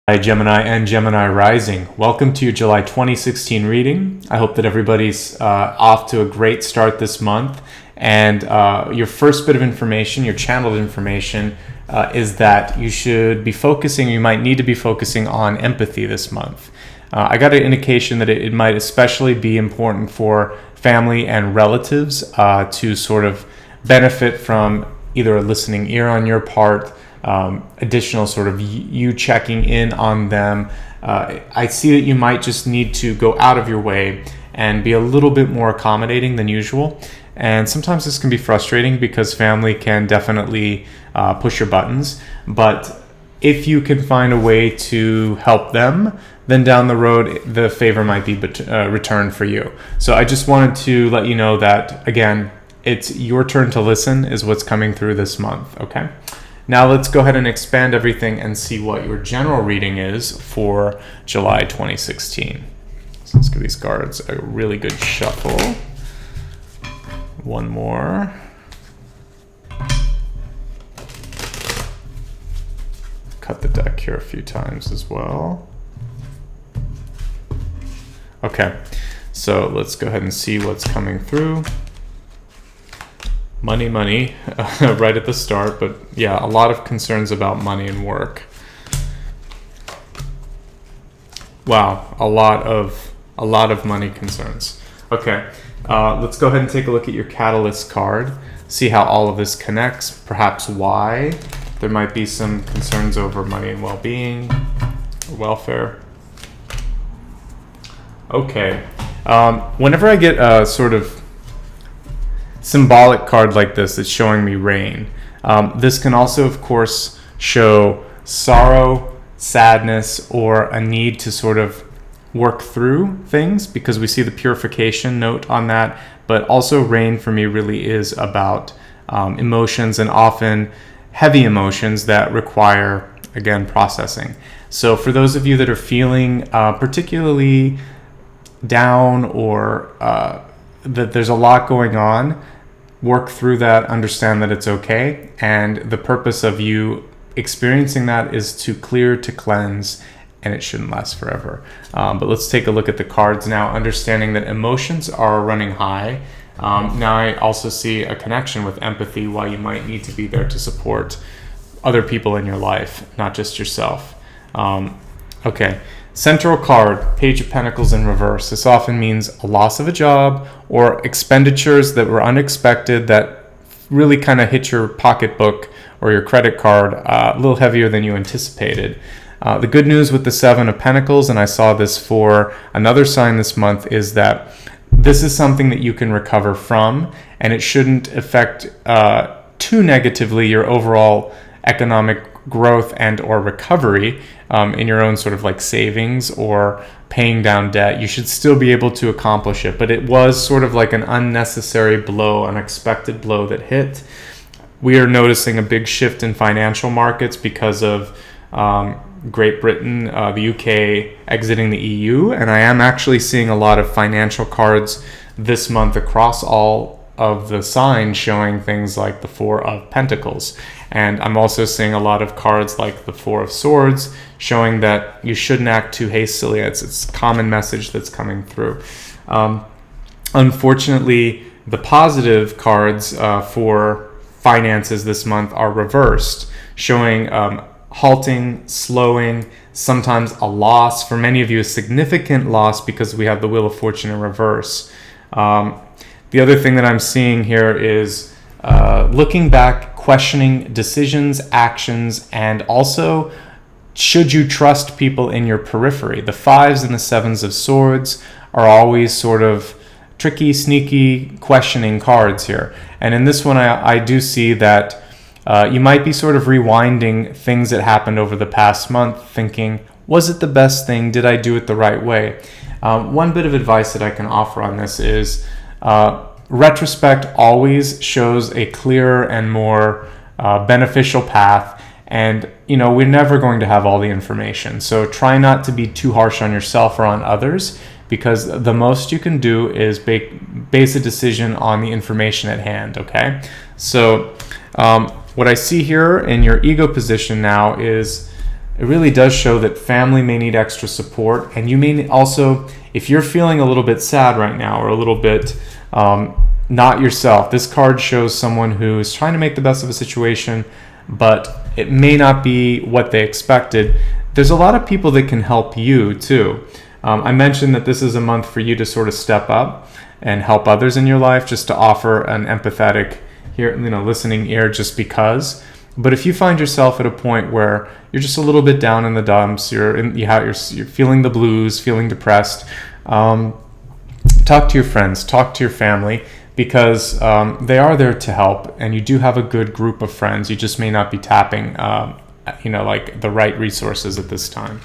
Hi, Gemini and Gemini Rising. Welcome to your July 2016 reading. I hope that everybody's off to a great start this month. And your first bit of information, your channeled information, is that you might need to be focusing on empathy this month. I got an indication that it might especially be important for family and relatives to sort of benefit from either a listening ear on your part, additional sort of you checking in on them. I see that you might just need to go out of your way and be a little bit more accommodating than usual. And sometimes this can be frustrating because family can definitely push your buttons. But if you can find a way to help them, then down the road, the favor might be returned for you. So I just wanted to let you know that, again, it's your turn to listen is what's coming through this month, okay? Now let's go ahead and expand everything and see what your general reading is for July 2016. So let's give these cards a really good shuffle. One more. Cut the deck here a few times as well. Okay, so let's go ahead and see what's coming through. Money, right at the start, but yeah, a lot of concerns about money and work. Wow, a lot of money concerns. Okay, let's go ahead and take a look at your catalyst card, see how all of this connects, perhaps why there might be some concerns over money and well-being, or welfare. Okay, whenever I get a sort of symbolic card like this that's showing me rain, this can also, of course, show sorrow, sadness, or a need to sort of work through things, because we see the purification note on that. But also rain for me really is about emotions, and often heavy emotions that require, again, processing. So for those of you that are feeling particularly down, or that there's a lot going on, work through that, understand that it's okay. And the purpose of you experiencing that is to clear, to cleanse, and it shouldn't last forever. But let's take a look at the cards now, understanding that emotions are running high. Now I also see a connection with empathy, why you might need to be there to support other people in your life, not just yourself. Okay. Central card, Page of Pentacles in reverse. This often means a loss of a job or expenditures that were unexpected that really kind of hit your pocketbook or your credit card a little heavier than you anticipated. The good news with the Seven of Pentacles, and I saw this for another sign this month, is that this is something that you can recover from, and it shouldn't affect too negatively your overall economic growth and or recovery in your own sort of like savings or paying down debt. You should still be able to accomplish it, but it was sort of like an unnecessary blow, unexpected blow that hit. We are noticing a big shift in financial markets because of Great Britain, the UK exiting the EU, and I am actually seeing a lot of financial cards this month across all of the signs showing things like the Four of Pentacles. And I'm also seeing a lot of cards like the Four of Swords showing that you shouldn't act too hastily. It's a common message that's coming through. Unfortunately, the positive cards for finances this month are reversed, showing halting, slowing, sometimes a loss. For many of you, a significant loss because we have the Wheel of Fortune in reverse. The other thing that I'm seeing here is looking back, questioning decisions, actions, and also should you trust people in your periphery. The Fives and the Sevens of Swords are always sort of tricky, sneaky, questioning cards here. And in this one, I do see that you might be sort of rewinding things that happened over the past month, thinking, was it the best thing? Did I do it the right way? One bit of advice that I can offer on this is retrospect always shows a clearer and more beneficial path. And, we're never going to have all the information. So try not to be too harsh on yourself or on others, because the most you can do is base a decision on the information at hand, okay? So what I see here in your ego position now is it really does show that family may need extra support, and you may also, if you're feeling a little bit sad right now or a little bit not yourself, this card shows someone who is trying to make the best of a situation, but it may not be what they expected. There's a lot of people that can help you too. I mentioned that this is a month for you to sort of step up and help others in your life, just to offer an empathetic listening ear just because. But if you find yourself at a point where you're just a little bit down in the dumps, you're feeling the blues, feeling depressed, talk to your friends, talk to your family, because they are there to help, and you do have a good group of friends. You just may not be tapping like the right resources at this time.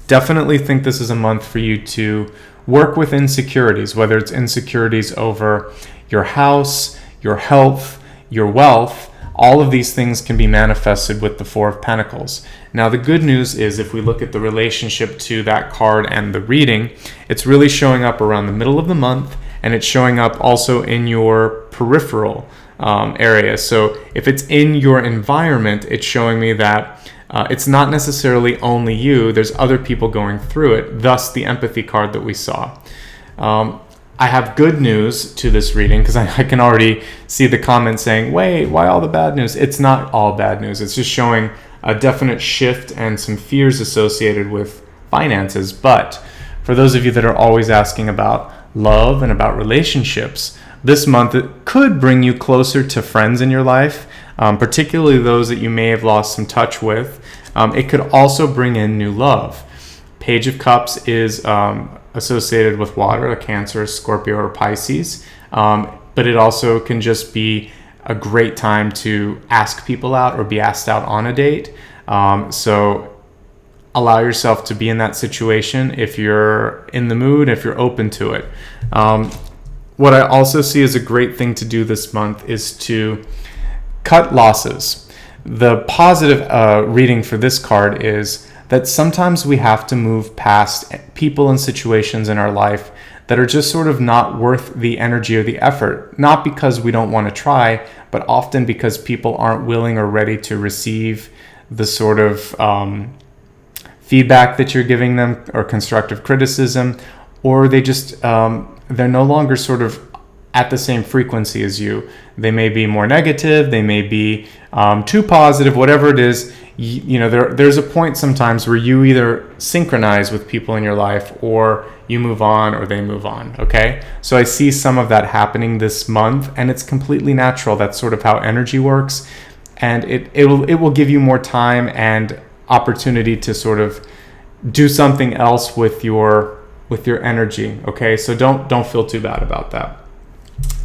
Definitely think this is a month for you to work with insecurities, whether it's insecurities over your house, your health, your wealth. All of these things can be manifested with the Four of Pentacles. Now, the good news is, if we look at the relationship to that card and the reading, it's really showing up around the middle of the month, and it's showing up also in your peripheral area. So if it's in your environment, it's showing me that it's not necessarily only you. There's other people going through it, thus the empathy card that we saw. I have good news to this reading, because I can already see the comments saying, wait, why all the bad news? It's not all bad news. It's just showing a definite shift and some fears associated with finances. But for those of you that are always asking about love and about relationships, this month it could bring you closer to friends in your life, particularly those that you may have lost some touch with. It could also bring in new love. Page of Cups is associated with water, a Cancer, Scorpio, or Pisces. But it also can just be a great time to ask people out or be asked out on a date. So allow yourself to be in that situation if you're in the mood, if you're open to it. What I also see as a great thing to do this month is to cut losses. The positive reading for this card is that sometimes we have to move past people and situations in our life that are just sort of not worth the energy or the effort. Not because we don't want to try, but often because people aren't willing or ready to receive the sort of feedback that you're giving them, or constructive criticism, or they just, they're no longer sort of at the same frequency as you. They may be more negative, they may be too positive, whatever it is. There's a point sometimes where you either synchronize with people in your life, or you move on, or they move on. Okay, so I see some of that happening this month, and it's completely natural. That's sort of how energy works, and it will give you more time and opportunity to sort of do something else with your energy. Okay, so don't feel too bad about that.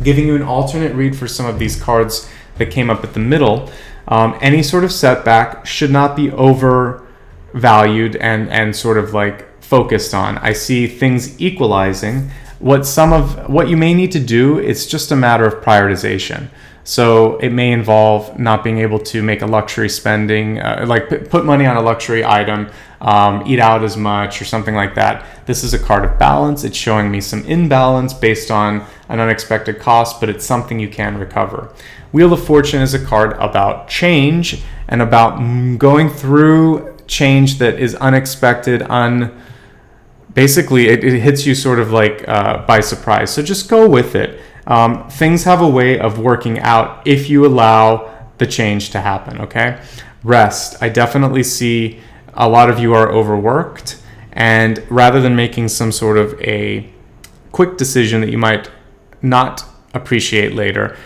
Giving you an alternate read for some of these cards that came up at the middle. Any sort of setback should not be overvalued and sort of like focused on. I see things equalizing. What you may need to do, it's just a matter of prioritization. So it may involve not being able to make a luxury spending, like put money on a luxury item, eat out as much or something like that. This is a card of balance. It's showing me some imbalance based on an unexpected cost, but it's something you can recover. Wheel of Fortune is a card about change and about going through change that is unexpected. Basically, it hits you sort of like by surprise. So just go with it. Things have a way of working out if you allow the change to happen, okay? Rest. I definitely see a lot of you are overworked, and rather than making some sort of a quick decision that you might not appreciate later,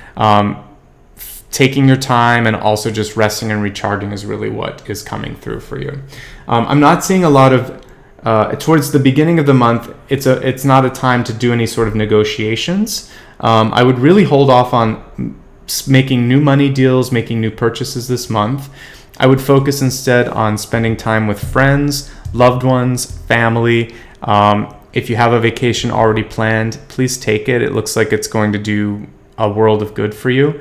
taking your time and also just resting and recharging is really what is coming through for you. I'm not seeing a lot of towards the beginning of the month. It's not a time to do any sort of negotiations. I would really hold off on making new money deals, making new purchases this month. I would focus instead on spending time with friends, loved ones, family. If you have a vacation already planned, please take it. It looks like it's going to do a world of good for you.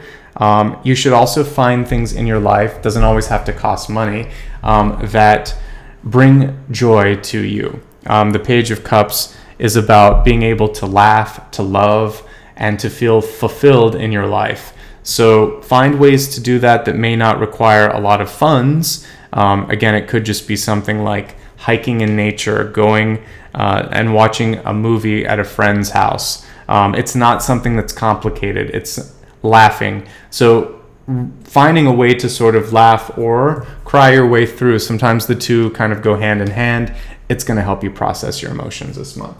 You should also find things in your life, doesn't always have to cost money, that bring joy to you. The Page of Cups is about being able to laugh, to love, and to feel fulfilled in your life. So find ways to do that may not require a lot of funds, Again, it could just be something like hiking in nature, going and watching a movie at a friend's house. It's not something that's complicated. It's laughing. So finding a way to sort of laugh or cry your way through, sometimes the two kind of go hand in hand. It's going to help you process your emotions this month.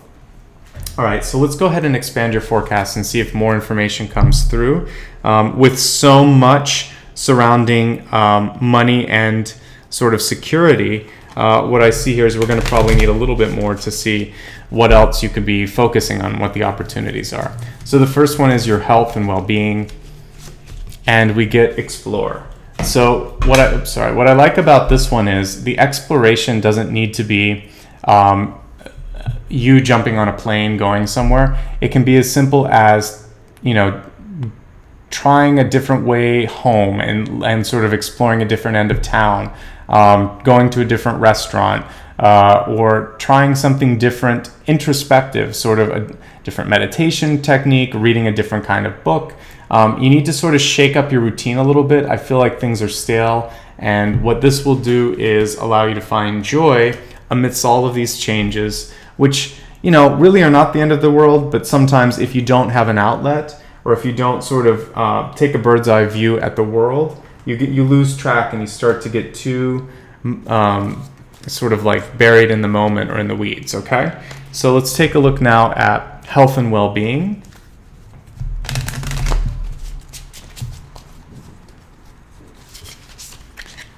All right, so let's go ahead and expand your forecast and see if more information comes through. With so much surrounding money and sort of security, what I see here is we're going to probably need a little bit more to see what else you could be focusing on, what the opportunities are. So the first one is your health and well-being, and we get explore. So what I like about this one is the exploration doesn't need to be you jumping on a plane going somewhere. It can be as simple as, trying a different way home and sort of exploring a different end of town, going to a different restaurant, or trying something different, introspective, sort of a different meditation technique, reading a different kind of book. You need to sort of shake up your routine a little bit. I feel like things are stale, and what this will do is allow you to find joy amidst all of these changes, which, really are not the end of the world, but sometimes if you don't have an outlet, or if you don't sort of take a bird's eye view at the world, you lose track and you start to get too sort of like buried in the moment or in the weeds, okay? So let's take a look now at health and well-being.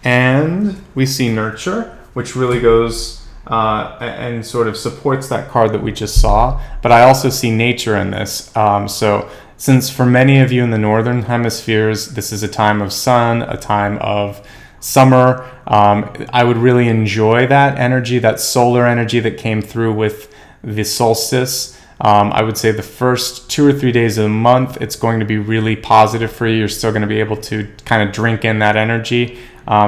And we see nurture, which really goes and sort of supports that card that we just saw. But I also see nature in this. So since for many of you in the northern hemispheres, this is a time of sun, a time of summer, I would really enjoy that energy, that solar energy that came through with the solstice. I would say the first 2 or 3 days of the month, it's going to be really positive for you. You're still going to be able to kind of drink in that energy.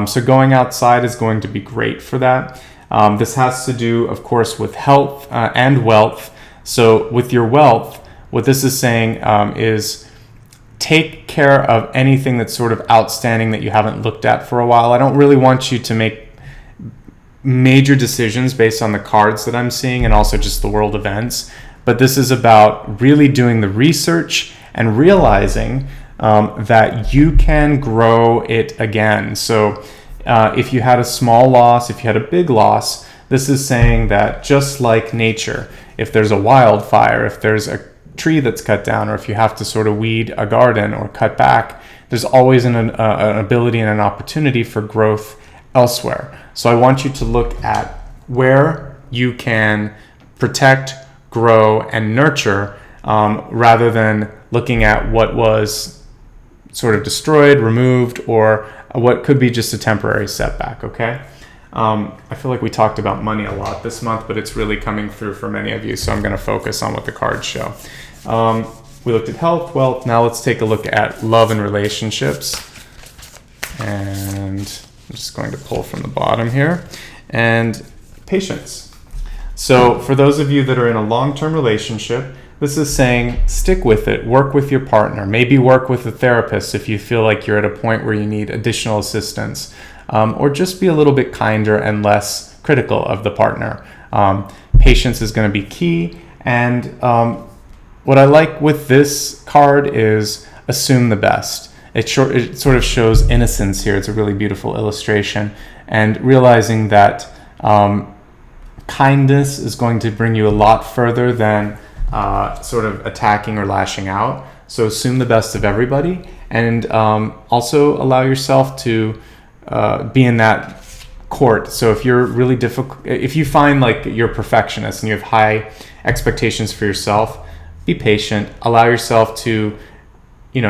So going outside is going to be great for that. This has to do, of course, with health and wealth. So with your wealth, what this is saying is take care of anything that's sort of outstanding that you haven't looked at for a while. I don't really want you to make major decisions based on the cards that I'm seeing and also just the world events. But this is about really doing the research and realizing that you can grow it again. So if you had a small loss, if you had a big loss, this is saying that just like nature, if there's a wildfire, if there's a tree that's cut down, or if you have to sort of weed a garden or cut back, there's always an ability and an opportunity for growth elsewhere. So I want you to look at where you can protect, grow, and nurture, rather than looking at what was sort of destroyed, removed, or what could be just a temporary setback, okay? I feel like we talked about money a lot this month, but it's really coming through for many of you, so I'm going to focus on what the cards show. We looked at health, wealth. Now let's take a look at love and relationships. And I'm just going to pull from the bottom here. And patience. So for those of you that are in a long-term relationship, this is saying stick with it, work with your partner, maybe work with a therapist if you feel like you're at a point where you need additional assistance, or just be a little bit kinder and less critical of the partner. Patience is going to be key, and what I like with this card is assume the best. It sort of shows innocence here. It's a really beautiful illustration, and realizing that kindness is going to bring you a lot further than sort of attacking or lashing out. So assume the best of everybody, and also allow yourself to be in that court. So if you're really difficult, if you find like you're a perfectionist and you have high expectations for yourself, be patient. Allow yourself to,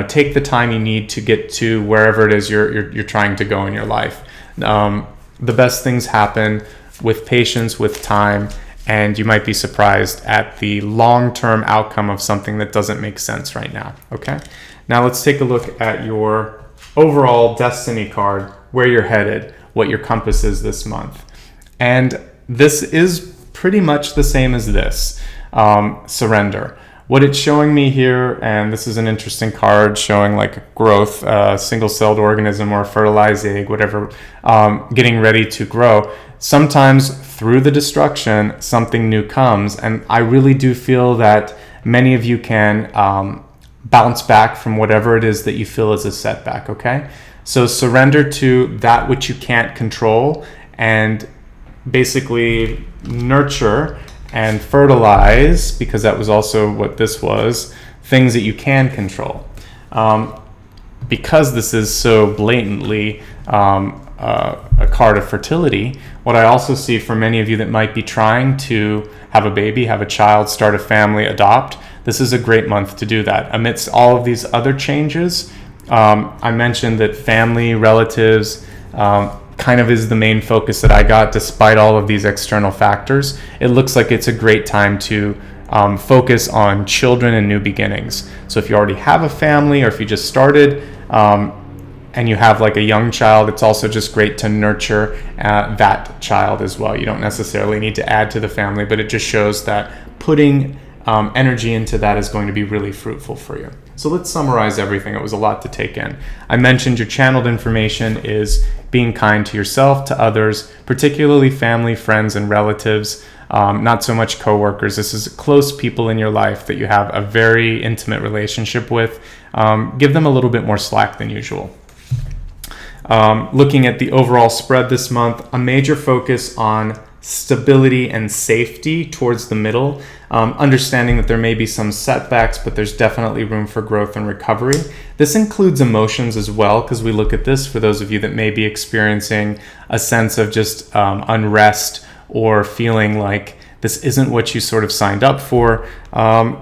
take the time you need to get to wherever it is you're trying to go in your life. The best things happen with patience, with time, and you might be surprised at the long-term outcome of something that doesn't make sense right now, okay? Now let's take a look at your overall destiny card, where you're headed, what your compass is this month. And this is pretty much the same as this, surrender. What it's showing me here, and this is an interesting card showing like growth, single-celled organism or fertilized egg, whatever, getting ready to grow. Sometimes through the destruction, something new comes. And I really do feel that many of you can bounce back from whatever it is that you feel is a setback, okay? So surrender to that which you can't control and basically nurture and fertilize, because that was also what this was, things that you can control. Because this is so blatantly a card of fertility, what I also see for many of you that might be trying to have a baby, have a child, start a family, adopt, this is a great month to do that. Amidst all of these other changes, I mentioned that family, relatives, kind of is the main focus that I got despite all of these external factors. It looks like it's a great time to focus on children and new beginnings. So if you already have a family, or if you just started and you have like a young child, it's also just great to nurture that child as well. You don't necessarily need to add to the family, but it just shows that putting energy into that is going to be really fruitful for you. So let's summarize everything. It was a lot to take in. I mentioned your channeled information is being kind to yourself, to others, particularly family, friends, and relatives, not so much coworkers. This is close people in your life that you have a very intimate relationship with. Give them a little bit more slack than usual. Looking at the overall spread this month, a major focus on stability and safety towards the middle, understanding that there may be some setbacks, but there's definitely room for growth and recovery. This includes emotions as well, because we look at this for those of you that may be experiencing a sense of just unrest or feeling like this isn't what you sort of signed up for.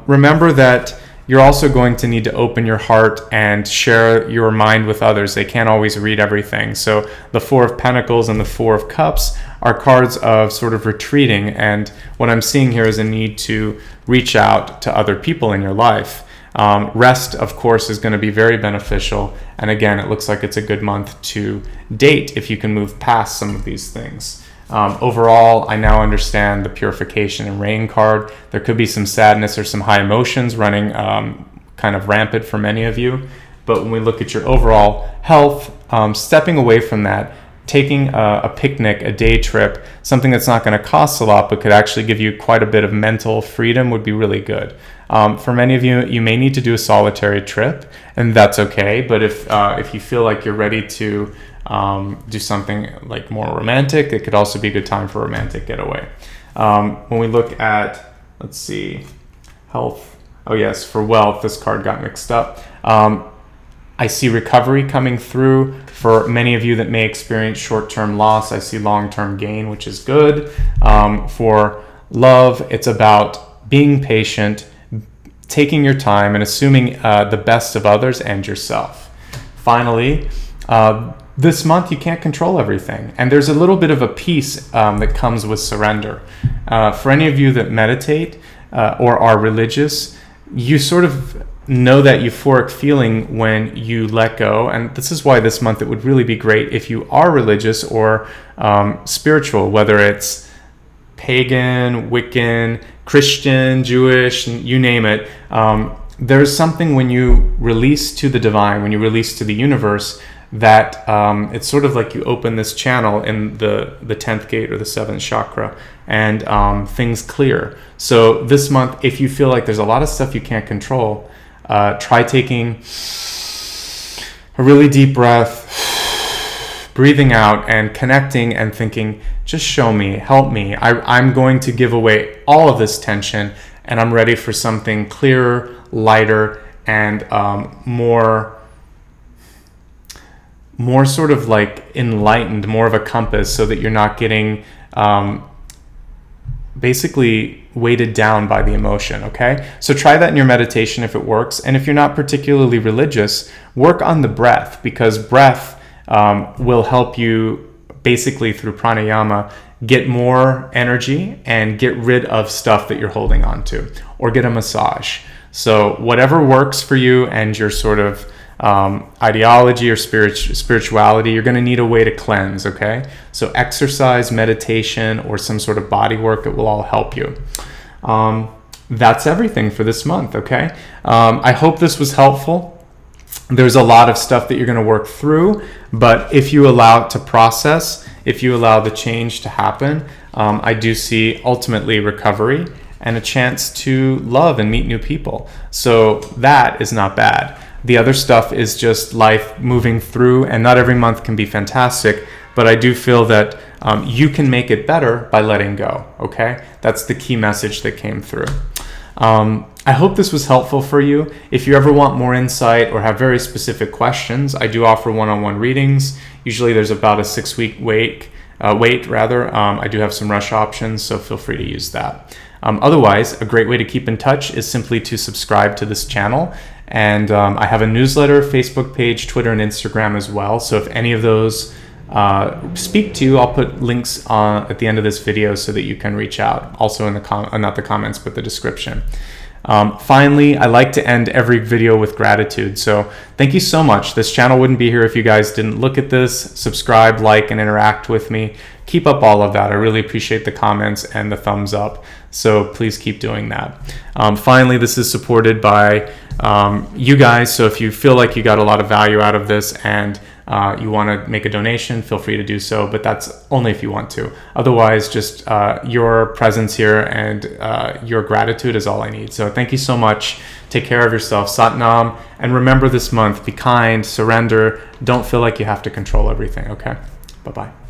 Remember that you're also going to need to open your heart and share your mind with others. They can't always read everything. So the Four of Pentacles and the Four of Cups are cards of sort of retreating. And what I'm seeing here is a need to reach out to other people in your life. Rest, of course, is going to be very beneficial. And again, it looks like it's a good month to date if you can move past some of these things. Overall, I now understand the purification and rain card. There could be some sadness or some high emotions running kind of rampant for many of you. But when we look at your overall health, stepping away from that, taking a picnic, a day trip, something that's not going to cost a lot but could actually give you quite a bit of mental freedom would be really good. For many of you, you may need to do a solitary trip, and that's okay. But if you feel like you're ready to do something like more romantic, it could also be a good time for a romantic getaway. When we look at, let's see, health. Oh yes, for wealth, this card got mixed up. I see recovery coming through. For many of you that may experience short-term loss, I see long-term gain, which is good. For love, it's about being patient, taking your time, and assuming the best of others and yourself. Finally, this month you can't control everything, and there's a little bit of a peace that comes with surrender. For any of you that meditate or are religious, you sort of know that euphoric feeling when you let go, and this is why this month it would really be great if you are religious or spiritual, whether it's pagan, Wiccan, Christian, Jewish, you name it. There's something when you release to the divine, when you release to the universe, that it's sort of like you open this channel in the 10th gate or the 7th chakra, and things clear. So this month, if you feel like there's a lot of stuff you can't control, try taking a really deep breath, breathing out and connecting and thinking, just show me, help me. I'm going to give away all of this tension, and I'm ready for something clearer, lighter, and more sort of like enlightened, more of a compass, so that you're not getting basically weighted down by the emotion, okay? So try that in your meditation if it works. And if you're not particularly religious, work on the breath, because breath will help you basically through pranayama get more energy and get rid of stuff that you're holding on to, or get a massage. So whatever works for you and your sort of ideology or spirituality, you're going to need a way to cleanse, okay? So exercise, meditation, or some sort of body work, it will all help you. that's everything for this month, okay? I hope this was helpful. There's a lot of stuff that you're going to work through, but if you allow it to process, if you allow the change to happen, I do see ultimately recovery and a chance to love and meet new people. So that is not bad. The other stuff is just life moving through, and not every month can be fantastic, but I do feel that you can make it better by letting go, okay? That's the key message that came through. I hope this was helpful for you. If you ever want more insight or have very specific questions, I do offer one-on-one readings. Usually there's about a 6-week wait. I do have some rush options, so feel free to use that. Otherwise, a great way to keep in touch is simply to subscribe to this channel. And I have a newsletter, Facebook page, Twitter, and Instagram as well. So if any of those speak to you, I'll put links at the end of this video so that you can reach out. Also in the not the comments, but the description. Finally, I like to end every video with gratitude. So thank you so much. This channel wouldn't be here if you guys didn't look at this, subscribe, like, and interact with me. Keep up all of that. I really appreciate the comments and the thumbs up. So please keep doing that. Finally, this is supported by you guys. So if you feel like you got a lot of value out of this and you want to make a donation, feel free to do so, but that's only if you want to. Otherwise, just your presence here and your gratitude is all I need. So thank you so much. Take care of yourself. Sat Nam. And remember this month, be kind, surrender. Don't feel like you have to control everything, okay? Bye-bye.